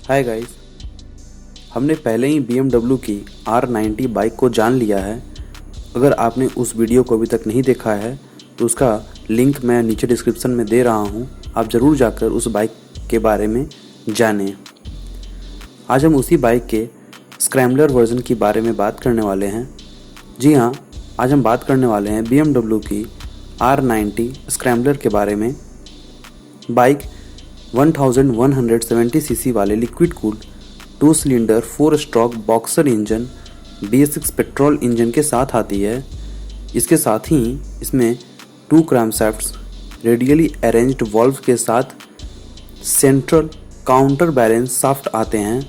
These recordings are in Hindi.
हाय गाइस, हमने पहले ही BMW की R90 बाइक को जान लिया है। अगर आपने उस वीडियो को अभी तक नहीं देखा है तो उसका लिंक मैं नीचे डिस्क्रिप्शन में दे रहा हूँ। आप ज़रूर जाकर उस बाइक के बारे में जानें। आज हम उसी बाइक के स्क्रैम्बलर वर्जन के बारे में बात करने वाले हैं। जी हाँ, आज हम बात करने वाले हैं BMW की R90 स्क्रैम्बलर के बारे में। बाइक 1170 सीसी वाले liquid cooled 2 cylinder 4 stroke boxer engine BS6 petrol engine के साथ आती है। इसके साथ ही इसमें 2 क्रैंकशाफ्ट्स रेडियली अरेंज्ड वॉल्व के साथ सेंट्रल काउंटर बैलेंस शाफ्ट आते हैं।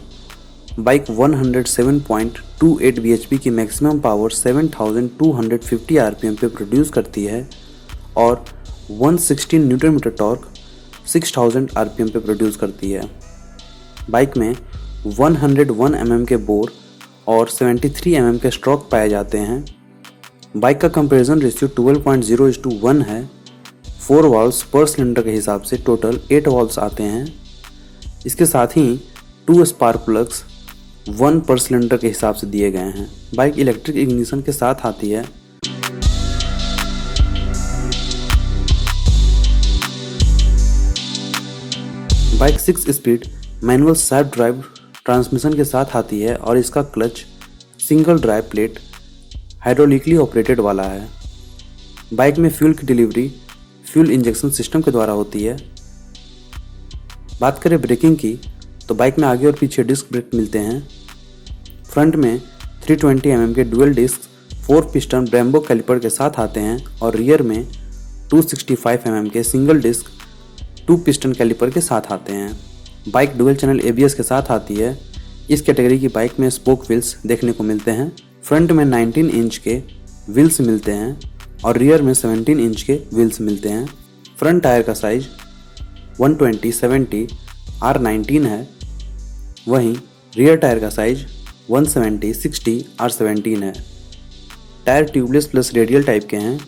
बाइक 107.28 bhp की मैक्सिमम पावर 7250 rpm पे प्रोड्यूस करती है और 116 न्यूटन मीटर टॉर्क 6000 rpm पे प्रोड्यूस करती है। बाइक में 101 mm के बोर और 73 mm के स्ट्रोक पाए जाते हैं। बाइक का कंपैरिजन रेशियो 12.0:1 है। 4 वाल्व्स पर सिलेंडर के हिसाब से टोटल 8 वाल्व्स आते हैं। इसके साथ ही 2 स्पार्क प्लग्स 1 पर सिलेंडर के हिसाब से दिए गए हैं। बाइक इलेक्ट्रिक इग्निशन के साथ आती है। Bike 6 speed manual self drive transmission के साथ आती है और इसका clutch single drive plate hydraulically operated वाला है। बाइक में फ्यूल की डिलीवरी फ्यूल इंजेक्शन सिस्टम के द्वारा होती है। बात करें ब्रेकिंग की तो बाइक में आगे और पीछे डिस्क ब्रेक मिलते हैं। फ्रंट में 320 mm के dual disc 4 piston Brembo caliper के साथ आते हैं और रियर में 265 mm के सिंगल डिस्क 2 पिस्टन कैलिपर के साथ आते हैं। बाइक डुअल चैनल ABS के साथ आती है। इस कैटेगरी की बाइक में स्पोक व्हील्स देखने को मिलते हैं। फ्रंट में 19 इंच के व्हील्स मिलते हैं और रियर में 17 इंच के व्हील्स मिलते हैं। फ्रंट टायर का साइज 120/70 R19 है, वहीं रियर टायर का साइज 170/60 R17 है। Tyre tubeless plus radial type के हैं।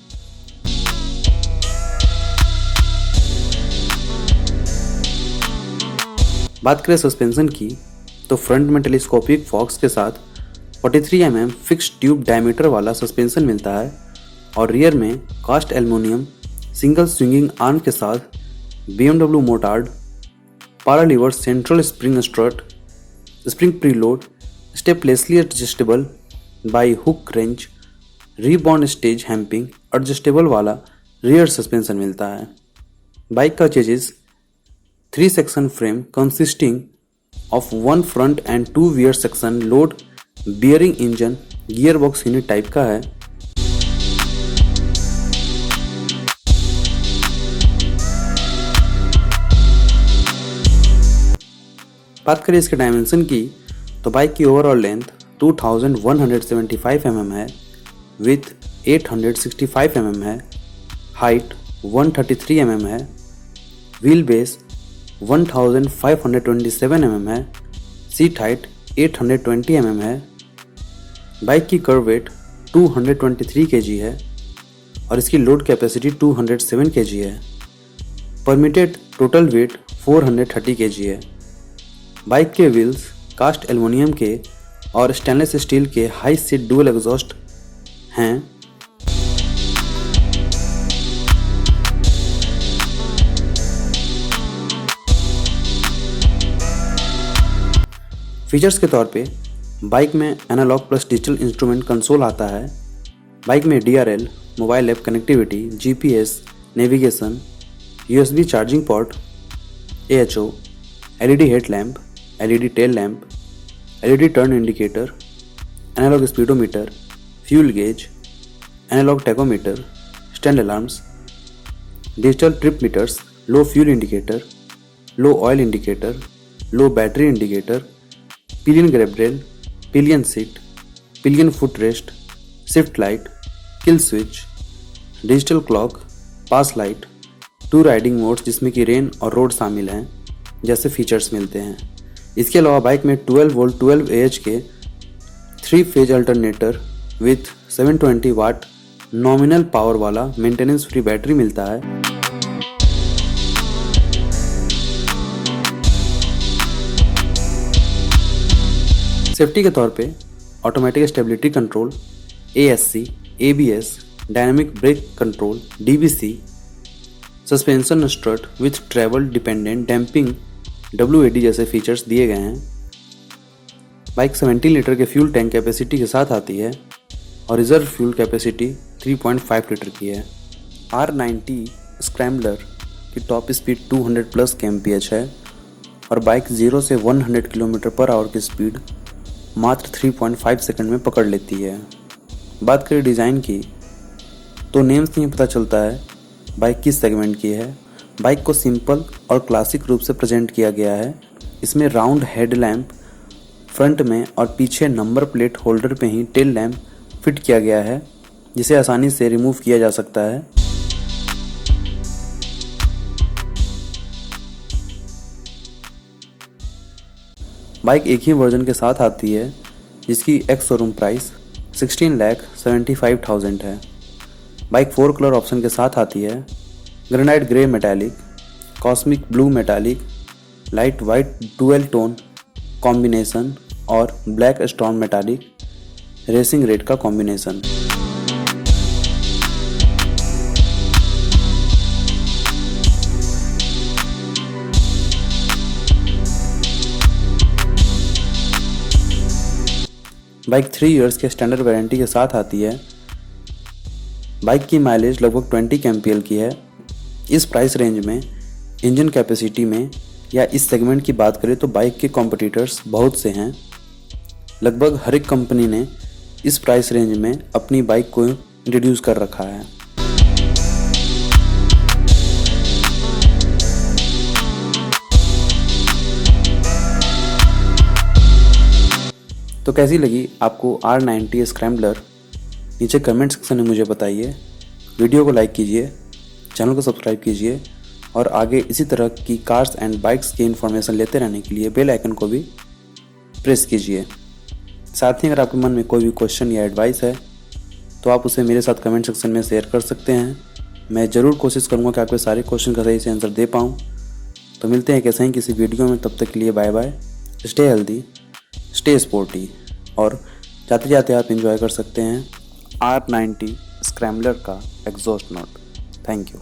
बात करें सस्पेंशन की तो फ्रंट में टेलीस्कोपिक फॉक्स के साथ 43 mm फिक्स ट्यूब डायमीटर वाला सस्पेंशन मिलता है और रियर में cast aluminium single swinging arm के साथ BMW motard paralever central spring strut spring preload steplessly adjustable by hook wrench rebound stage damping adjustable वाला रियर सस्पेंशन मिलता है। बाइक का chassis 3 section frame consisting of 1 front and 2 rear section load bearing engine gearbox unit type का है। बात करें इसके डायमेंशन की तो बाइक की ओवरऑल लेंथ 2175 mm है, विथ 865 mm है, हाइट 133 mm है, व्हील बेस 1527 mm है, सीट हाइट 820 mm है। बाइक की कर्व वेट 223 kg है और इसकी लोड कैपेसिटी 207 kg है। परमिटेड टोटल वेट 430 kg है। बाइक के व्हील्स कास्ट एल्युमिनियम के और स्टेनलेस स्टील के हाई सीट डुअल एग्जॉस्ट हैं। फीचर्स के तौर पे बाइक में analogue plus digital instrument console आता है। बाइक में DRL mobile app connectivity, GPS navigation, USB charging port, AHO, LED head lamp, LED tail lamp, LED turn indicator, analog speedometer, fuel gauge, analog tachometer, stand alarms, digital trip meters, low fuel indicator, low oil indicator, low battery indicator, pillion grab rail, pillion seat, pillion foot rest, shift light, kill switch, digital clock, pass light, 2 riding modes जिसमें कि रेन और रोड शामिल हैं जैसे फीचर्स मिलते हैं। इसके अलावा बाइक में 12 वोल्ट 12 AH के 3 phase alternator with 720 watt nominal power वाला मेंटेनेंस फ्री बैटरी मिलता है। सेफ्टी के तौर पे automatic stability control, ASC, ABS, dynamic brake control, DBC, suspension strut with travel dependent damping, WAD जैसे फीचर्स दिए गए हैं। बाइक 70 लीटर के फ्यूल टैंक कैपेसिटी के साथ आती है और रिजर्व फ्यूल कैपेसिटी 3.5 लीटर की है। R90 स्क्रैम्बलर की टॉप स्पीड 200 प्लस kmph है और बाइक 0 से 100 किलोमीटर पर आवर की स्पीड मात्र 3.5 सेकंड में पकड़ लेती है। बात करें डिज़ाइन की तो नेम से ही पता चलता है बाइक किस सेगमेंट की है। बाइक को सिंपल और क्लासिक रूप से प्रेजेंट किया गया है। इसमें राउंड हेड लैम्प फ्रंट में और पीछे नंबर प्लेट होल्डर पे ही टेल लैम्प फिट किया गया है, जिसे आसानी से रिमूव किया जा सकता है। बाइक एक ही वर्जन के साथ आती है जिसकी एक्स शोरूम प्राइस 16,75,000 है। बाइक 4 कलर ऑप्शन के साथ आती है: granite grey metallic, cosmic blue metallic, light white dual tone combination और black storm metallic racing red का कॉम्बिनेशन। बाइक 3 इयर्स के स्टैंडर्ड वारंटी के साथ आती है। बाइक की माइलेज लगभग 20 kmpl की है। इस प्राइस रेंज में इंजन कैपेसिटी में या इस सेगमेंट की बात करें तो बाइक के कॉम्पिटिटर्स बहुत से हैं। लगभग हर एक कंपनी ने इस प्राइस रेंज में अपनी बाइक को इंट्रोड्यूस कर रखा है। तो कैसी लगी आपको R90 स्क्रैम्बलर? नीचे कमेंट सेक्शन में मुझे बताइए। वीडियो को लाइक कीजिए, चैनल को सब्सक्राइब कीजिए और आगे इसी तरह की कार्स एंड बाइक्स की इन्फॉर्मेशन लेते रहने के लिए बेल आइकन को भी प्रेस कीजिए। साथ ही अगर आपके मन में कोई भी क्वेश्चन या एडवाइस है तो आप उसे मेरे साथ कमेंट सेक्शन में शेयर कर सकते हैं। मैं ज़रूर कोशिश करूँगा कि आपके सारे क्वेश्चन का सही से आंसर दे पाऊँ। तो मिलते हैं कैसे ही किसी वीडियो में, तब तक के लिए bye bye. Stay healthy, stay sporty और जाते जाते आप एंजॉय कर सकते हैं R90 स्क्रैम्बलर का एग्जॉस्ट नोट। Thank you.